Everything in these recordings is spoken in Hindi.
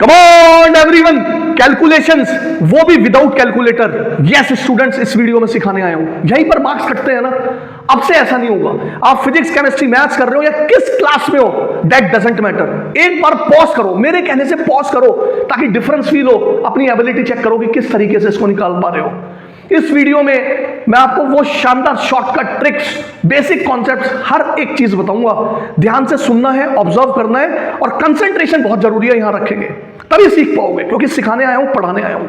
कम ऑन एवरीवन, कैलकुलेशंस, वो भी विदाउट कैलकुलेटर। यस स्टूडेंट्स, इस वीडियो में सिखाने आया हूं। यहीं पर मार्क्स कटते हैं ना, अब से ऐसा नहीं होगा। आप फिजिक्स केमिस्ट्री मैथ्स कर रहे हो या किस क्लास में हो, दैट डजंट मैटर। एक बार पॉज करो, मेरे कहने से पॉज करो, ताकि डिफरेंस फील हो, अपनी एबिलिटी चेक करो कि किस तरीके से इसको निकाल पा रहे हो। इस वीडियो में मैं आपको वो शानदार शॉर्टकट ट्रिक्स, बेसिक कॉन्सेप्ट्स, हर एक चीज बताऊंगा। ध्यान से सुनना है, ऑब्जर्व करना है, और कंसंट्रेशन बहुत जरूरी है, यहां रखेंगे तभी सीख पाओगे, क्योंकि सिखाने आया हूं, पढ़ाने आया हूं।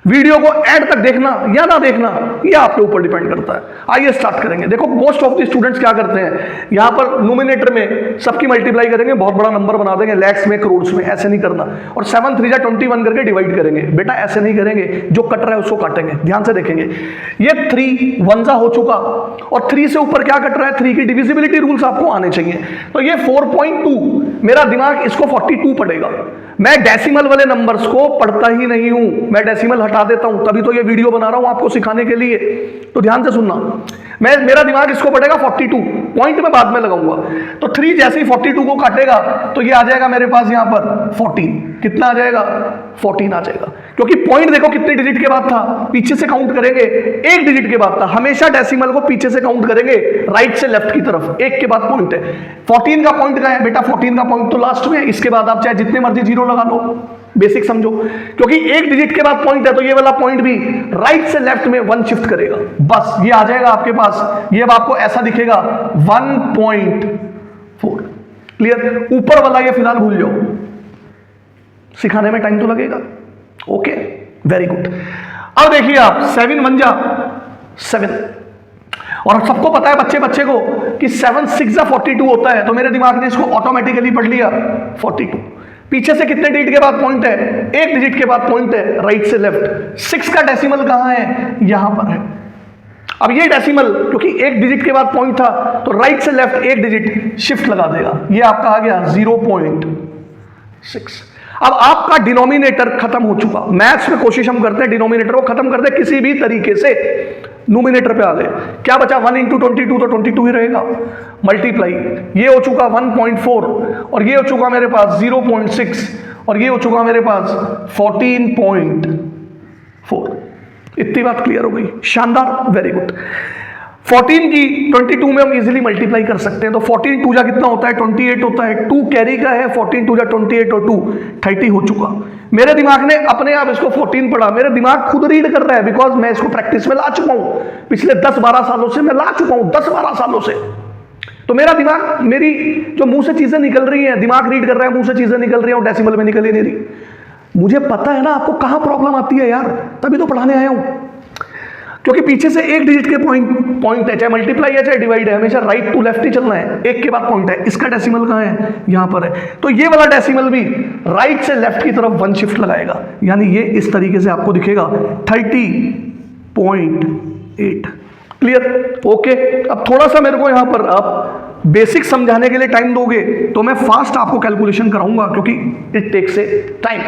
वीडियो को एंड तक देखना या ना देखना, यह आपके ऊपर डिपेंड करता है। आइए स्टार्ट करेंगे। देखो, मोस्ट ऑफ द स्टूडेंट्स क्या करते हैं, यहां पर न्यूमिनेटर में सबकी मल्टीप्लाई करेंगे, बहुत बड़ा नंबर बना देंगे, लैक्स में, करोड़ में। ऐसे नहीं करना। और 7 3 जा 21 करके डिवाइड करेंगे। बेटा ऐसे नहीं करेंगे, जो कट रहा है उसको काटेंगे। ध्यान से देखेंगे, ये 3 1 हो चुका, और 3 से ऊपर क्या कट रहा है, 3 की डिविजिबिलिटी रूल्स आपको आने चाहिए। तो ये 4.2, मेरा दिमाग इसको 42 पढ़ेगा। मैं डेसिमल वाले नंबर्स को पढ़ता ही नहीं हूं, मैं डेसिमल हटा देता हूं, तभी तो ये वीडियो बना रहा हूं आपको सिखाने के लिए। तो ध्यान से सुनना, मेरा दिमाग इसको पढ़ेगा 42, पॉइंट में बाद में लगाऊंगा। तो 3 जैसे ही 42 को काटेगा तो ये आ जाएगा मेरे पास यहां पर 14। कितना आ जाएगा, 14 आ जाएगा, क्योंकि पॉइंट देखो कितने डिजिट के बाद था, पीछे से काउंट करेंगे, 1 डिजिट के बाद था। हमेशा डेसिमल को पीछे से काउंट करेंगे, राइट से लेफ्ट की तरफ, 1 के बाद पॉइंट है। 14 का पॉइंट कहां है बेटा, 14 का पॉइंट तो लास्ट में है। इसके बाद आप चाहे जितने मर्जी जीरो लगा लो, बेसिक समझो, क्योंकि 1 डिजिट के बाद पॉइंट है, तो ये वाला पॉइंट भी राइट से लेफ्ट में 1 शिफ्ट करेगा। बस ये आ जाएगा आपके पास, ये अब आपको ऐसा दिखेगा 1.4। क्लियर? ऊपर वाला ये फिलहाल भूल जाओ, सिखाने में टाइम तो लगेगा। Okay, very good. अब देखिए आप, 7 1 जा 7, और सबको पता है बच्चे को कि 7 6 जा 42 होता है। तो मेरे दिमाग ने इसको ऑटोमेटिकली पढ़ लिया 42। पीछे से कितने डिजिट के बाद पॉइंट है, 1 डिजिट के बाद पॉइंट है, राइट से लेफ्ट। 6 का डेसिमल कहां है, यहां पर है। अब ये डेसिमल, क्योंकि 1 डिजिट के बाद पॉइंट था, तो राइट से लेफ्ट 1 डिजिट शिफ्ट लगा देगा। ये आपका आ गया 0.6। अब आपका डिनोमिनेटर खत्म हो चुका। मैथ्स में कोशिश हम करते हैं डिनोमिनेटर को खत्म कर दे किसी भी तरीके से, न्यूमिनेटर पे आ गए। क्या बचा, 1 × 22, तो 22 ही रहेगा। मल्टीप्लाई, ये हो चुका 1.4, और ये हो चुका मेरे पास 0.6, और ये हो चुका मेरे पास 14.4। इतनी बात क्लियर हो गई? शानदार, वेरी गुड। 14 की 22 में हम इजीली मल्टीप्लाई कर सकते हैं। तो 14 2 जा कितना होता है, 28 होता है। 2 कैरी का है, 14 2 जा 28 और 2 30 हो चुका। मेरे दिमाग ने अपने आप इसको 14 पढ़ा, मेरा दिमाग खुद रीड कर रहा है, बिकॉज मैं इसको प्रैक्टिस में ला चुका हूं। पिछले 10-12 सालों से मैं ला चुका हूं, 10-12 सालों से। तो मेरा दिमाग, मेरी जो मुंह से चीजें निकल रही हैं, दिमाग रीड कर रहा है, मुंह से चीजें निकल रही हैं, और डेसिमल में निकल ही नहीं रही। मुझे पता है ना आपको कहां प्रॉब्लम आती है यार, तभी तो पढ़ाने आया हूं। क्योंकि पीछे से 1 डिजिट के पॉइंट है, चाहे मल्टीप्लाई है चाहे डिवाइड है, हमेशा राइट टू लेफ्ट ही चलना है। 1 के बाद पॉइंट है, इसका डेसिमल कहां है, यहां पर है। तो ये वाला डेसिमल भी राइट से लेफ्ट की तरफ 1 शिफ्ट लगाएगा, यानी ये इस तरीके से आपको दिखेगा 30.8। क्लियर? ओके। अब थोड़ा सा मेरे को यहां पर आप बेसिक समझाने के लिए टाइम दोगे तो मैं फास्ट आपको कैलकुलेशन कराऊंगा, क्योंकि इट टेक्स ए टाइम।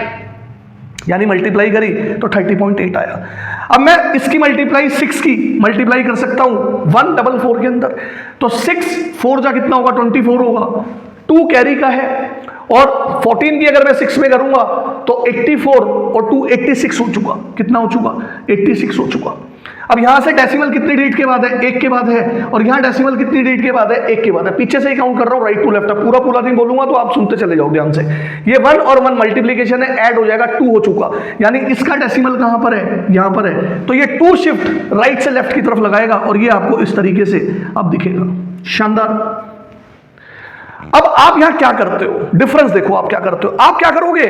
यानी मल्टीप्लाई करी तो 30.8 आया। अब मैं इसकी मल्टीप्लाई 6 की मल्टीप्लाई कर सकता हूं 144 के अंदर। तो 6 4 जा कितना होगा, 24 होगा। 2 कैरी का है, और 14 की अगर मैं 6 में करूंगा तो 84 और 2 86 हो चुका। कितना हो चुका, 86 हो चुका। अब यहां से डेसिमल कितनी डिजिट के बाद है, 1 के बाद है, और यहां डेसिमल कितनी डिजिट के बाद है, 1 के बाद है। पीछे से ही काउंट कर रहा हूं, राइट टू लेफ्ट। पूरा नहीं बोलूंगा तो आप सुनते चले जाओ ध्यान से। ये 1 और 1 मल्टीप्लीकेशन है, ऐड हो जाएगा 2 हो चुका। यानी इसका डेसिमल कहां पर है, यहां पर है। तो ये 2 शिफ्ट राइट से लेफ्ट की तरफ लगाएगा, और ये आपको इस तरीके से अब दिखेगा। शानदार। अब आप यहां क्या करते हो, डिफरेंस देखो आप क्या करते हो। आप क्या करोगे,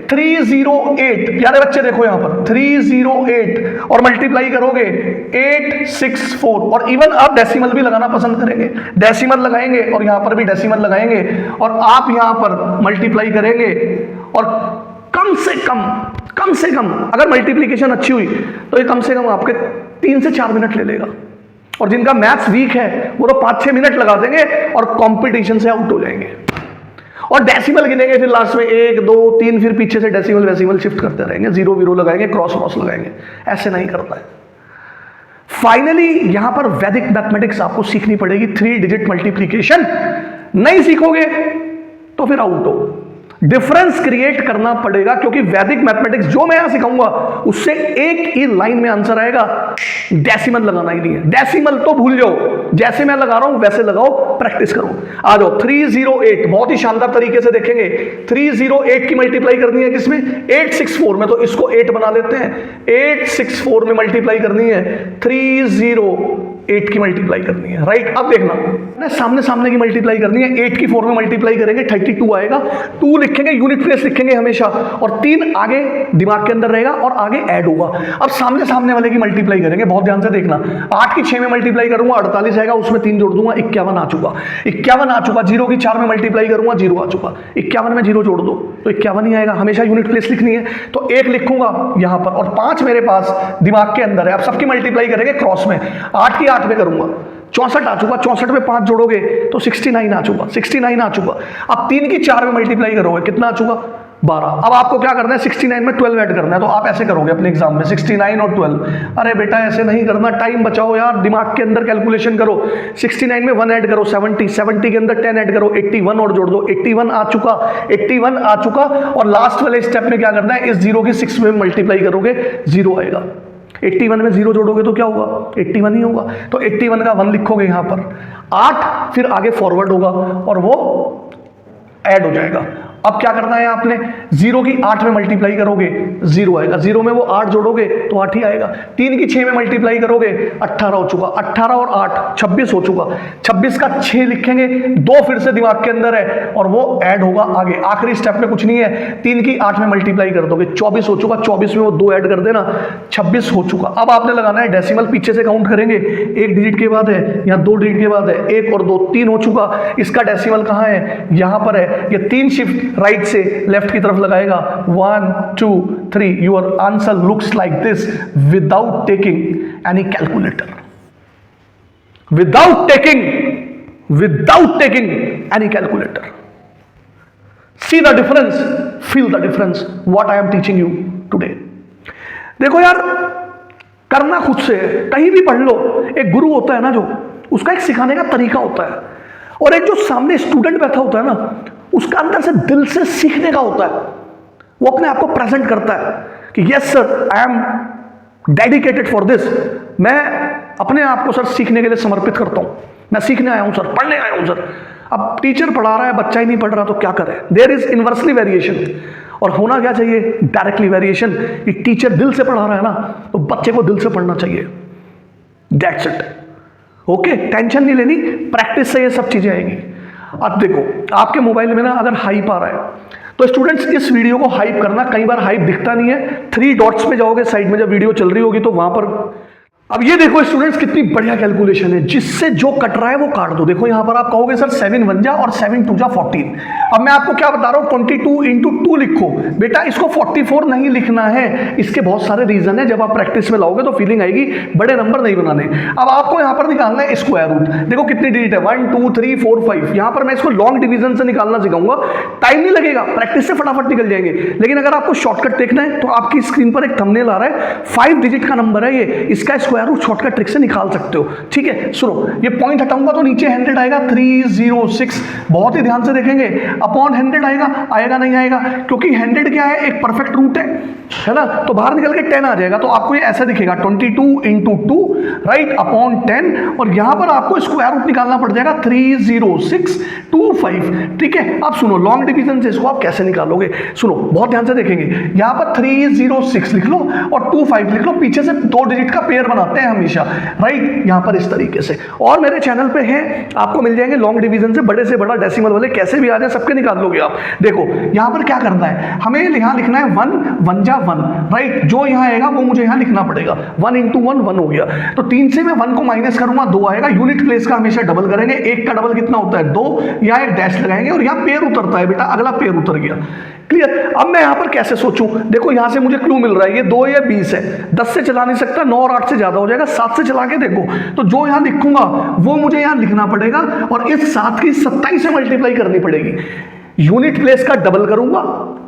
308, प्यारे बच्चे देखो यहां पर 308, और मल्टीप्लाई करोगे 864, और इवन आप डेसिमल भी लगाना पसंद करेंगे, डेसिमल लगाएंगे, और यहां पर भी डेसिमल लगाएंगे, और आप यहां पर मल्टीप्लाई करेंगे। और कम से कम अगर मल्टीप्लीकेशन अच्छी हुई तो ये कम से कम आपके 3 से 4 मिनट ले लेगा। और जिनका मैथ्स वीक है वो तो 5-6 मिनट लगा देंगे और कंपटीशन से आउट हो जाएंगे। और डेसिमल गिनेंगे, फिर लास्ट में 1 2 3, फिर पीछे से डेसिमल वेसिमल शिफ्ट करते रहेंगे, जीरो वीरो लगाएंगे, क्रॉस लगाएंगे। ऐसे नहीं करता है। फाइनली यहां पर वैदिक मैथमेटिक्स आपको सीखनी पड़ेगी। 3 डिजिट मल्टीप्लीकेशन नहीं सीखोगे तो फिर आउट हो। डिफरेंस क्रिएट करना पड़ेगा, क्योंकि वैदिक मैथमेटिक्स जो मैं यहां सिखाऊंगा उससे एक ही लाइन में आंसर आएगा, डेसिमल लगाना ही नहीं है। डेसिमल तो भूल जाओ, जैसे मैं लगा रहा हूं वैसे लगाओ, प्रैक्टिस करो। आ जाओ 308, बहुत ही शानदार तरीके से देखेंगे। 308 की मल्टीप्लाई करनी है किसमें? 864 में, तो इसको 8 बना लेते हैं। 864 में मल्टीप्लाई करनी है, 308 की मल्टीप्लाई करनी है, राइट। अब देखना, सामने सामने की मल्टीप्लाई करनी है, 8 की 4 में मल्टीप्लाई करेंगे 32 आएगा। 2 लिखेंगे, यूनिट प्लेस लिखेंगे हमेशा, और 3 आगे दिमाग के अंदर रहेगा और आगे ऐड होगा। अब सामने सामने वाले की मल्टीप्लाई करेंगे, बहुत ध्यान से देखना। 8 की 6 में मल्टीप्लाई करूंगा 48 आएगा, उसमें 3 जोड़ दूंगा 51 आ चुका। 51 आ चुका। 0 की 4 में मल्टीप्लाई करूंगा 0 आ चुका। 51 में 0 जोड़ दो तो 51 ही आएगा। हमेशा यूनिट प्लेस लिखनी है, तो 1 लिखूंगा यहां पर, और 5 मेरे पास दिमाग के अंदर है। अब सबकी मल्टीप्लाई करेंगे क्रॉस में। 8 की 8 में करूंगा 64 आ चुका। 64 में 5 जोड़ोगे तो 69 आ चुका। 69 आ चुका। अब 3 की 4 में मल्टीप्लाई करोगे, कितना आ चुका? 12। अब आपको क्या करना है? 69 में 12 ऐड करना है, तो आप ऐसे करोगे अपने एग्जाम में 69 और 12। अरे बेटा ऐसे नहीं करना, टाइम बचाओ यार, दिमाग के अंदर कैलकुलेशन करो। 69 में 1 ऐड करो 70, 70 के अंदर 10 ऐड करो 81 और जोड़ दो, 81 आ चुका। 81 आ चुका। और लास्ट वाले स्टेप में क्या करना है? इस 0 की 6 में मल्टीप्लाई करोगे 0 आएगा। 81 में 0 जोड़ोगे तो क्या होगा? 81 ही होगा। तो 81 का 1 लिखोगे यहां पर, 8 फिर आगे फॉरवर्ड होगा और वो ऐड हो जाएगा। अब क्या करना है आपने? 0 की 8 में मल्टीप्लाई करोगे 0 आएगा। 0 में वो 8 जोड़ोगे तो 8 ही आएगा। 3 की 6 में मल्टीप्लाई करोगे 18 हो चुका। 18 और 8 26 हो चुका। 26 का 6 लिखेंगे, 2 फिर से दिमाग के अंदर है और वो ऐड होगा आगे। आखिरी स्टेप में कुछ नहीं है, 3 की 8 में मल्टीप्लाई कर दोगे 24 हो चुका। 24 में वो 2 ऐड कर देना, 26 हो चुका। अब आपने लगाना है डेसिमल, पीछे से काउंट करेंगे, 1 डिजिट के बाद है, यहाँ 2 डिजिट के बाद है, 1 और 2 3 हो चुका। इसका डेसिमल कहाँ है? यहाँ पर है। ये 3 शिफ्ट राइट से लेफ्ट की तरफ लगाएगा, 1 2 3। Your answer looks like this without taking any calculator, without taking any calculator. See the difference, feel the difference what I am teaching you today. देखो यार, करना खुद से है, कहीं भी पढ़ लो। एक गुरु होता है ना, जो उसका एक सिखाने का तरीका होता है, और एक जो सामने स्टूडेंट बैठा होता है ना, उसका अंदर से दिल से सीखने का होता है। वो अपने आप को प्रेजेंट करता है कि yes sir, I am dedicated for this. मैं अपने आप को सर सीखने के लिए समर्पित करता हूं। मैं सीखने आया हूं सर, पढ़ने आया हूं सर। अब टीचर पढ़ा रहा है, बच्चा ही नहीं पढ़ रहा, तो क्या करे? There is inversely variation. और होना क्या चाहिए? Directly variation. कि टीचर दिल से पढ़ा रहा है ना, तो बच्चे को दिल से पढ़ना चाहिए। That's it. ओके, टेंशन नहीं लेनी, प्रैक्टिस से ये सब चीजें आएंगी। अब देखो, आपके मोबाइल में ना अगर हाइप आ रहा है, तो स्टूडेंट्स इस वीडियो को हाइप करना। कई बार हाइप दिखता नहीं है, 3 डॉट्स पे जाओगे साइड में, जब वीडियो चल रही होगी तो वहां पर। अब ये देखो स्टूडेंट्स, कितनी बढ़िया कैलकुलेशन है, जिससे जो कट रहा है वो काट दो। देखो यहां पर आप कहोगे सर 7 1 जा और 7 2 जा 14। अब मैं आपको क्या बता रहा हूं, 22 इंटू 2 लिखो। बेटा इसको 44 नहीं लिखना है, इसके बहुत सारे रीजन है। जब आप प्रैक्टिस में लाओगे तो फीलिंग आएगी, बड़े नंबर नहीं बनाने। अब आपको यहां पर निकालना है स्क्वायर रूट। देखो कितनी डिजिट है, 1 2 3 4 5। यहां पर मैं इसको लॉन्ग डिवीजन से निकालना सिखाऊंगा, टाइम नहीं लगेगा, प्रैक्टिस से फटाफट निकल जाएंगे। लेकिन अगर आपको शॉर्टकट देखना है तो आपकी स्क्रीन पर एक थंबनेल आ रहा है, 5 डिजिट का नंबर है ये, इसका स्क्वायर रूट शॉर्टकट ट्रिक से निकाल सकते हो। ठीक है, सुनो, ये पॉइंट हटाऊंगा तो नीचे 100 आएगा, 306। बहुत ही ध्यान से देखेंगे, अपॉन 100 आएगा नहीं आएगा, क्योंकि 100 क्या है? एक परफेक्ट रूट है ना। तो बाहर निकल के 10 आ जाएगा, तो आपको ये ऐसा दिखेगा 22 इंटू 2 राइट अपॉन 10। और यहां पर आपको स्क्वायर रूट निकालना पड़ जाएगा 30625। ठीक है, अब सुनो, लॉन्ग डिवीजन से इसको आप कैसे निकालोगे? सुनो, बहुत ध्यान से देखेंगे। यहां पर 306 लिख लो और 25 लिख लो, पीछे से 2 डिजिट का पेयर बनाते हैं हमेशा, राइट। यहां पर इस तरीके से। और मेरे चैनल पे है, आपको मिल जाएंगे लॉन्ग डिवीजन से बड़ा डेसिमल वाले, कैसे भी आ जाए सबके निकाल लोगे आप। देखो यहां पर क्या करना है, हमें यहां लिखना है 1 1 जा 1, राइट। जो यहां आएगा वो मुझे यहां लिखना पड़ेगा। 1 इंटू 1 1 हो गया। तो 3 से मैं 1 को माइनस करूंगा, 2 आएगा। यूनिट प्लेस का हमेशा डबल करेंगे, 1 का डबल कितना होता है? 2। यहां एक डैश लगाएंगे और यहां पेयर उतरता है बेटा, अगला पेयर उतर गया। क्लियर? अब मैं यहां पर कैसे सोचूं? देखो यहां से मुझे क्लू मिल रहा है, ये 2 या 20 है, 10 से चला नहीं सकता, 9 और 8 से ज्यादा हो जाएगा, 7 से चला के देखो। तो जो यहां लिखूंगा वो मुझे यहां लिखना पड़ेगा, और इस 7 की 27 से मल्टीप्लाई करनी पड़ेगी। यूनिट प्लेस का डबल करूंगा,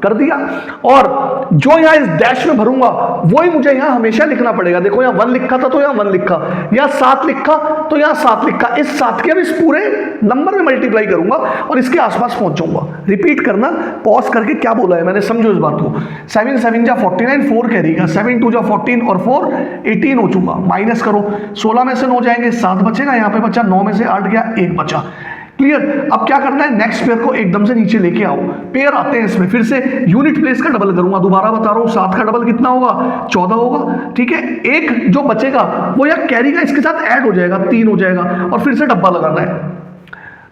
कर दिया, और जो यहां इस डैश में भरूंगा वही मुझे यहां हमेशा लिखना पड़ेगा। देखो यहां 1 लिखा था तो यहां 1 लिखा, यहां 7 लिखा तो यहां 7 लिखा, इस 7 के अब इस पूरे नंबर में मल्टीप्लाई करूंगा और इसके आसपास पहुंच जाऊंगा। रिपीट करना, पॉज करके क्या बोला है मैंने, समझो इस बात को। 7 7 जा 49, 4 कैरी का, 7 2 जा 14 और 4 18 हो चुका। माइनस करो, 16 में से 9 जाएंगे, 7 बचेगा, यहां पे बचा 9 में से 8 गया, 1 बचा। क्लियर। अब क्या करना है, नेक्स्ट पेयर को एकदम से नीचे लेके आओ। पेयर आते हैं इसमें, फिर से यूनिट प्लेस का डबल करूंगा, दोबारा बता रहा हूं, 7 का डबल कितना होगा, 14 होगा। ठीक है, एक जो बचेगा वो या कैरी का इसके साथ ऐड हो जाएगा, 3 हो जाएगा, और फिर से डब्बा लगाना है।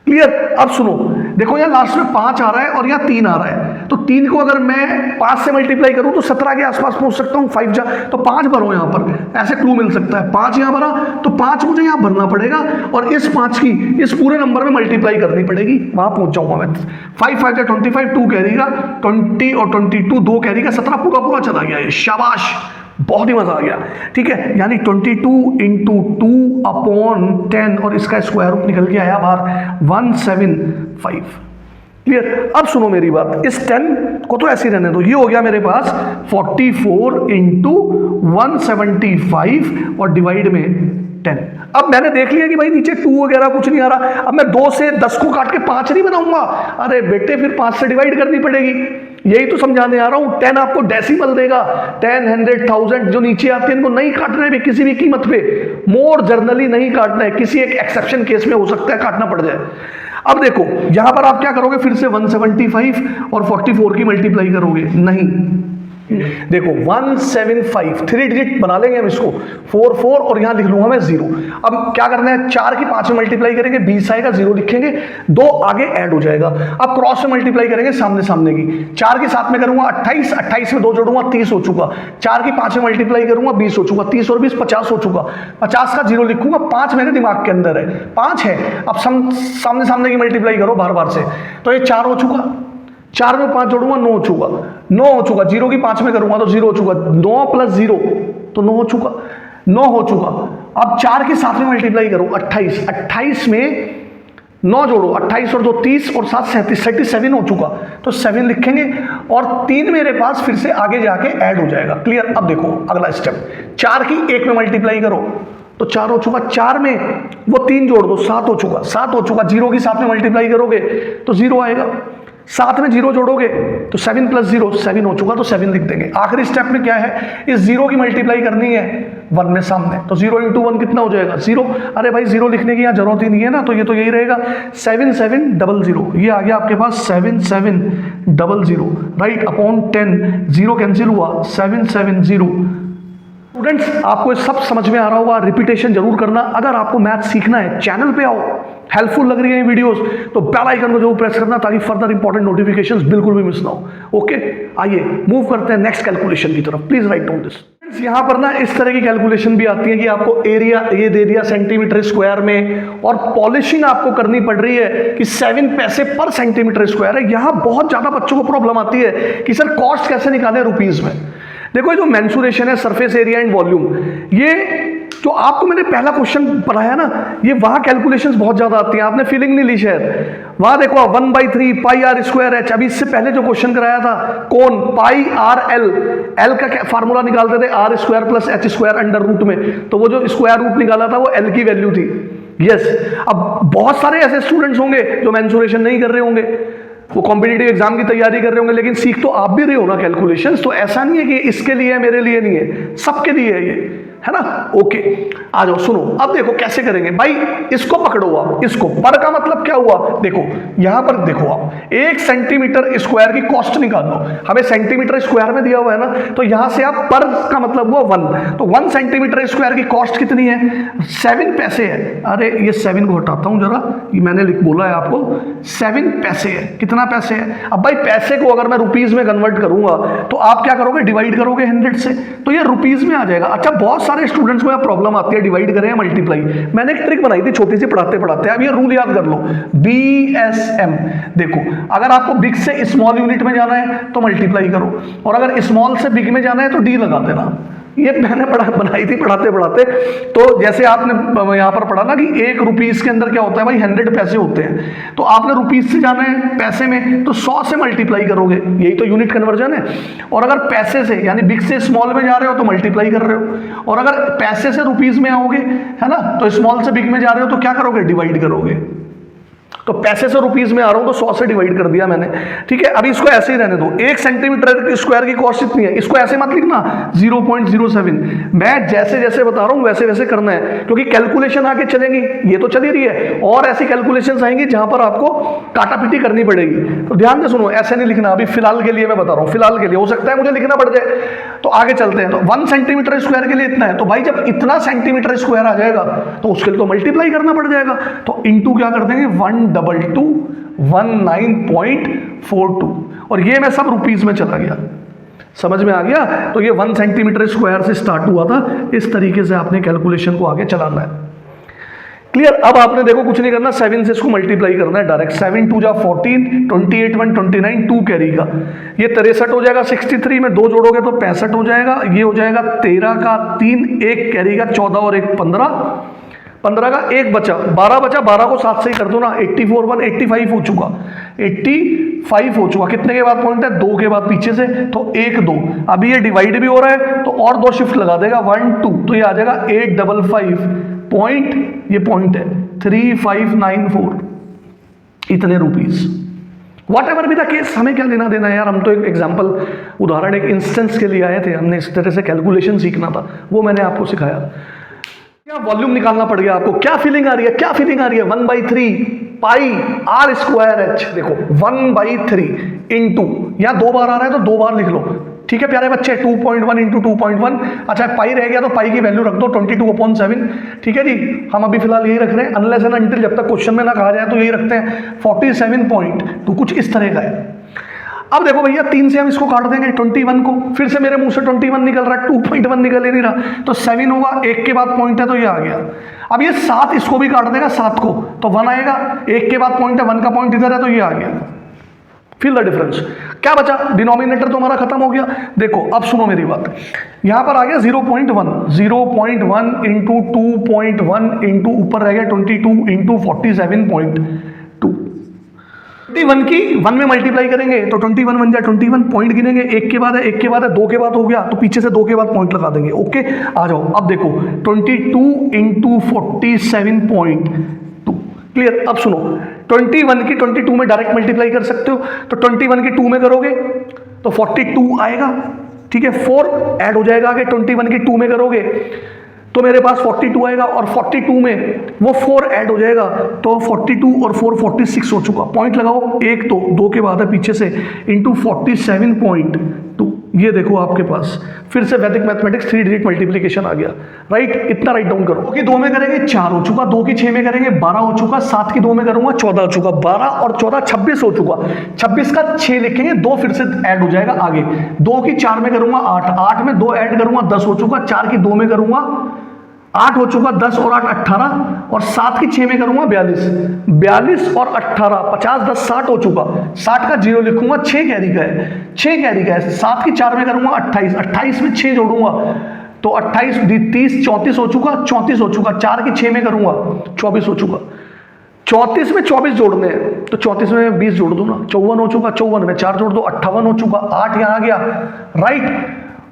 क्लियर। अब सुनो, देखो यहाँ लास्ट में 5 आ रहा है और यहाँ 3 आ रहा है, तो 3 को अगर मैं 5 से मल्टीप्लाई करूं तो 17 के आसपास पहुंच सकता हूं। 5 जा तो 5 भरो यहाँ पर, ऐसे क्लू मिल सकता है। 5 यहाँ भरा तो 5 मुझे यहाँ भरना पड़ेगा और इस 5 की इस पूरे नंबर में मल्टीप्लाई करनी पड़ेगी, वहां पहुंच जाऊंगा मैं। 5 5 जा 25, 2 कैरी का, 20 और 22, 2 कैरी का, 17 पूरा पूरा चला गया। ये शाबाश, बहुत ही मजा आ गया। ठीक है, यानी 22 इंटू 2 अपॉन 10 और इसका स्क्वायर रूट निकल के आया बाहर 175। क्लियर। अब सुनो मेरी बात, इस 10 को तो ऐसे ही रहने दो, ये हो गया मेरे पास 44 इंटू 175 और डिवाइड में 10। अब मैंने देख लिया कि भाई नीचे 2 वगैरह कुछ नहीं आ रहा, अब मैं 2 से 10 को काट के 5 नहीं बनाऊंगा। अरे बेटे फिर 5 से डिवाइड करनी पड़ेगी, यही तो समझाने आ रहा हूं। 10 आपको डेसिमल देगा, 10, 100, 1000 जो नीचे आते हैं इनको नहीं काटना है किसी भी कीमत पे, मोर जर्नली नहीं काटना है, किसी एक एक्सेप्शन केस में हो सकता है काटना पड़ जाए। अब देखो यहां पर आप क्या करोगे, फिर से 175 और 44 की मल्टीप्लाई करोगे, नहीं देखो 175 3 डिजिट बना लेंगे हम इसको, 4 4 और यहां लिख लूंगा मैं 0। अब क्या करना है, 4 की 5 में मल्टीप्लाई करेंगे, 20 आएगा, 0 लिखेंगे, 2 आगे ऐड हो जाएगा। अब क्रॉस में मल्टीप्लाई करेंगे, सामने सामने की, 4 के साथ में करूंगा 28, 28 में 2 जोड़ूंगा 30 हो चुका, 4 की 5 में मल्टीप्लाई करूंगा 20 हो चुका, 30 और 20 50 हो चुका, 50 का 0 लिखूंगा, 5 मेरे दिमाग के अंदर है, 5 है। अब सामने सामने की मल्टीप्लाई करो बार बार से, तो ये 4 हो चुका, 4 में 5 जोड़ूंगा 9 हो चुका, 9 हो चुका, 0 की 5 में करूंगा तो 0 हो चुका, 9 प्लस 0 तो 9 हो चुका, 9 हो चुका। अब 4 के साथ में मल्टीप्लाई करो 28, 28 में 9 जोड़ो, 28 और 2 30 और 7 37, 37 हो चुका, तो 7 लिखेंगे और 3 मेरे पास फिर से आगे जाके ऐड हो जाएगा। क्लियर। अब देखो अगला स्टेप, 4 की 1 में मल्टीप्लाई करो तो 4 हो चुका, 4 में वो 3 जोड़ दो, 7 हो चुका, 7 हो चुका, 0 की 7 में मल्टीप्लाई करोगे तो 0 आएगा, 7 में 0 जोड़ोगे तो 7 प्लस 0 7 हो चुका, तो 7 लिख देंगे। आखिरी स्टेप में क्या है, इस 0 की मल्टीप्लाई करनी है 1 में सामने, तो 0 इंटू 1 कितना हो जाएगा 0। अरे भाई 0 लिखने की यहाँ जरूरत ही नहीं है ना, तो ये तो यही रहेगा 7700, ये आ गया आपके पास 7700 राइट, अपॉन 10, 0 कैंसिल हुआ 770। स्टूडेंट्स आपको सब समझ में आ रहा होगा, रिपीटेशन जरूर करना। अगर आपको मैथ सीखना है चैनल पे आओ, हेल्पफुल लग रही है वीडियोस तो बेल आइकन को जरूर प्रेस करना ताकि फर्दर इंपॉर्टेंट नोटिफिकेशंस बिल्कुल भी मिस ना हो। ओके, आइए मूव करते हैं नेक्स्ट कैलकुलेशन की तरफ। Please write down this. यहां पर ना इस तरह की कैलकुलेशन भी आती है कि आपको एरिया ये दे दिया सेंटीमीटर स्क्वायर में और पॉलिशिंग आपको करनी पड़ रही है कि 7 पैसे पर सेंटीमीटर स्क्वायर है। यहां बहुत ज्यादा बच्चों को प्रॉब्लम आती है कि सर कॉस्ट कैसे निकालें रुपीज में। देखो ये जो मेंसुरेशन है सरफेस एरिया एंड वॉल्यूम, ये जो आपको मैंने पहला क्वेश्चन पढ़ाया ना, ये वहां कैलकुलेशंस बहुत ज्यादा आती हैं, आपने फीलिंग नहीं ली शायद। वहां देखो 1/3 पाई आर स्क्वायर एच, अभी इससे पहले जो क्वेश्चन कराया था कौन पाई आर एल, एल का फार्मूला निकालते थे R square plus H square under root में, तो वो जो स्क्वायर रूट निकाला था वो एल की वैल्यू थी। यस, अब बहुत सारे ऐसे स्टूडेंट्स होंगे जो मेंसुरेशन नहीं कर रहे होंगे, वो कॉम्पिटिटिव एग्जाम की तैयारी कर रहे होंगे, लेकिन सीख तो आप भी रहे हो ना कैलकुलेशंस, तो ऐसा नहीं है कि इसके लिए है मेरे लिए नहीं है, सबके लिए है ये, है ना। ओके आ जाओ, सुनो अब देखो कैसे करेंगे भाई। इसको पकड़ो आप, इसको पर का मतलब क्या हुआ, देखो यहां पर देखो आप 1 सेंटीमीटर स्क्वायर की कॉस्ट निकालो, हमें सेंटीमीटर स्क्वायर में दिया हुआ है ना, तो यहां से आप पर का मतलब हुआ 1, तो 1 सेंटीमीटर स्क्वायर की कॉस्ट कितनी है 7 पैसे है। अरे ये 7 को हटाता हूं जरा, ये मैंने बोला है आपको 7 पैसे है। कितना पैसे है, अब भाई पैसे को अगर मैं रुपीज में कन्वर्ट करूंगा तो आप क्या करोगे, डिवाइड करोगे 100 से, तो ये रुपीज में आ जाएगा। अच्छा बहुत सारे स्टूडेंट्स को यह प्रॉब्लम आती है डिवाइड करें या मल्टीप्लाई, मैंने एक ट्रिक बनाई थी छोटी सी पढ़ाते पढ़ाते, अब ये रूल याद कर लो, BSM। देखो अगर आपको बिग से स्मॉल यूनिट में जाना है तो मल्टीप्लाई करो, और अगर स्मॉल से बिग में जाना है तो डी लगा देना। ये मैंने बनाई थी पढ़ाते पढ़ाते। तो जैसे आपने यहाँ पर पढ़ा ना कि 1 रुपीस के अंदर क्या होता है भाई, 100 पैसे होते हैं। तो आपने रुपीस से जाना है पैसे में, तो 100 से मल्टीप्लाई करोगे, यही तो यूनिट कन्वर्जन है। और अगर पैसे से यानी बिग से स्मॉल में जा रहे हो तो मल्टीप्लाई कर रहे हो, और अगर पैसे से रुपीस में आओगे, है ना, तो स्मॉल से बिग में जा रहे हो तो क्या करोगे, डिवाइड करोगे। तो पैसे से रुपीस में आ रहा हूं तो 100 से डिवाइड कर दिया मैंने, ठीक है। अभी इसको ऐसे ही रहने दो। 1 सेंटीमीटर स्क्वायर की कॉस्ट इतनी है, इसको ऐसे मत लिखना 0.07। मैं जैसे जैसे बता रहा हूं वैसे वैसे करना है, क्योंकि कैलकुलेशन आगे चलेंगी, ये तो चल ही रही है, और ऐसी कैलकुलेशन आएंगी जहां पर आपको काटापीटी करनी पड़ेगी। तो ध्यान से सुनो, ऐसे नहीं लिखना। अभी फिलहाल के लिए मैं बता रहा हूं, फिलहाल के लिए हो सकता है मुझे लिखना पड़ जाए, तो आगे चलते हैं। तो 1 सेंटीमीटर स्क्वायर के लिए इतना है, तो भाई जब इतना सेंटीमीटर स्क्वायर आ जाएगा तो उसके लिए तो मल्टीप्लाई करना पड़ जाएगा। तो इंटू क्या कर देंगे, 12219.42, और ये मैं सब रुपीस में चला गया, समझ में आ गया। तो ये 1 सेंटीमीटर स्क्वायर से स्टार्ट हुआ था, इस तरीके से आपने कैलकुलेशन को आगे चलाना है। क्लियर। अब आपने देखो कुछ नहीं करना, 7 से इसको मल्टीप्लाई करना है डायरेक्ट। 7 2 जा 14, 28 1 29, 2 कैरी का ये 63 हो जाएगा। 63 में 2 जोड़ोगे तो 65 हो जाएगा। ये हो जाएगा 13 का 3, 1 कैरी का 14 और 1 15, 15 का 1 बचा, 12 बचा। 12 को 7 से ही कर दो ना, 84 1 85 हो चुका, 85 हो चुका। कितने के बाद पॉइंट है, 2 के बाद पीछे से, तो 1 2। अभी ये डिवाइड भी हो रहा है तो और 2 शिफ्ट लगा देगा, 1 2, तो ये आ जाएगा 855 पॉइंट, ये पॉइंट है 3594, इतने रुपीस। वॉट एवर भी द केस, हमें क्या लेना देना है यार। हम तो एक एग्जाम्पल, उदाहरण, एक इंस्टेंस के लिए आए थे, हमने इस तरह से कैलकुलेशन सीखना था, वो मैंने आपको सिखाया। क्या वॉल्यूम निकालना पड़ गया आपको, क्या फीलिंग आ रही है, क्या फीलिंग आ रही है। 1/3 पाई आर स्क्वायर एच, देखो 1/3 इंटू, यहाँ 2 बार आ रहा है तो 2 बार लिख लो, ठीक है प्यारे बच्चे। 2.1 इंटू 2.1, अच्छा पाई रह गया तो पाई की वैल्यू रख दो 22/7, ठीक है जी। हम अभी फिलहाल यही रख रहे हैं, अनलेस एंड अनटिल, जब तक क्वेश्चन में ना कहा जाए तो यही रखते हैं। 47.2 कुछ इस तरह का है। अब देखो भैया 3 से हम इसको काट देंगे 21 को, फिर से मेरे मुंह से 21 निकल रहा है, 2.1 निकल ही नहीं रहा, तो 7 होगा, 1 के बाद पॉइंट है तो ये आ गया। अब ये 7 इसको भी काट देगा 7 को, तो 1 आएगा, 1 के बाद पॉइंट है, 1 का पॉइंट इधर है तो ये आ गया। Feel the difference. क्या बचा, डिनोमिनेटर तो हमारा खत्म हो गया। देखो अब सुनो मेरी बात, यहां पर आ गया 0.1 इंटू 2.1 इंटू ऊपर रह गया 22 इंटू 47.2। 21 की 1 में मल्टीप्लाई करेंगे तो 21 बन जाए 21, पॉइंट गिनेंगे, 1 के बाद है, 1 के बाद है, 2 के बाद हो गया तो पीछे से 2 के बाद पॉइंट लगा देंगे। ओके आ जाओ, अब देखो 22 इंटू 47.2, क्लियर। अब सुनो, 21 की 22 में डायरेक्ट मल्टीप्लाई कर सकते हो, तो 21 की 2 में करोगे तो 42 आएगा, ठीक है। 4 ऐड हो जाएगा आगे, 21 की 2 में करोगे तो मेरे पास 42 आएगा, और 42 में वो 4 ऐड हो जाएगा तो 42 और 4 46 हो चुका। पॉइंट लगाओ, 1 तो 2 के बाद है पीछे से, इंटू 47.2, ये देखो आपके पास फिर से वैदिक मैथमेटिक्स 3 डिजिट मल्टीप्लिकेशन आ गया, राइट। इतना राइट डाउन करो। 2 की 2 में करेंगे 4 हो चुका, 2 की 6 में करेंगे 12 हो चुका, 7 की 2 में करूंगा 14 हो चुका, 12 और 14 26 हो चुका। 26 का 6 लिखेंगे, 2 फिर से ऐड हो जाएगा आगे, 2 की 4 में करूंगा 8, 8 में 2 ऐड करूंगा 10 हो चुका, 4 की 2 में करूंगा 8 हो चुका, 10 और 8 18, और 7 की 6 में करूंगा 42, 42 और 18 50 10 60 हो चुका। 60 का 0 लिखूंगा, 6 कैरी का है, 6 कैरी का है। 7 की 4 में करूंगा 28, 28 में 6 जोड़ूंगा तो 28 30 34 हो चुका, 34 हो चुका। 4 की 6 में करूंगा 24 हो चुका। 34 में 24 जोड़ने हैं तो 34 में 20 जोड़ दो ना, 54 हो चुका। 54 में 4 जोड़ दो, 58 हो चुका। 8 यहाँ आ गया, राइट।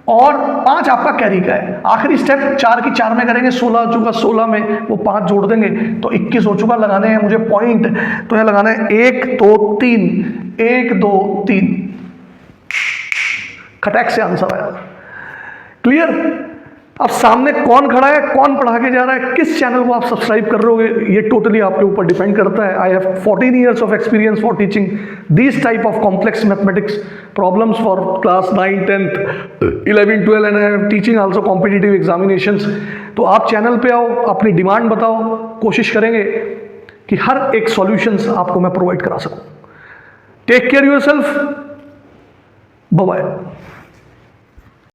और 5 आपका कैरी का है। आखिरी स्टेप 4 की 4 में करेंगे, 16 हो चुका, 16 में वो 5 जोड़ देंगे तो 21 हो चुका। लगाने हैं मुझे पॉइंट, तो यहाँ लगाना है 1 2 3, 1 2 3, खटैक से आंसर आया, क्लियर। अब सामने कौन खड़ा है, कौन पढ़ा के जा रहा है, किस चैनल को आप सब्सक्राइब कर रहे हो, ये टोटली आपके ऊपर डिपेंड करता है। I have 14 years of experience for teaching this type of complex mathematics problems for class 9 10th 11 12 and I am teaching also competitive examinations. तो आप चैनल पे आओ, अपनी डिमांड बताओ, कोशिश करेंगे कि हर एक सॉल्यूशंस आपको मैं प्रोवाइड करा सकूं। Take care yourself, bye bye.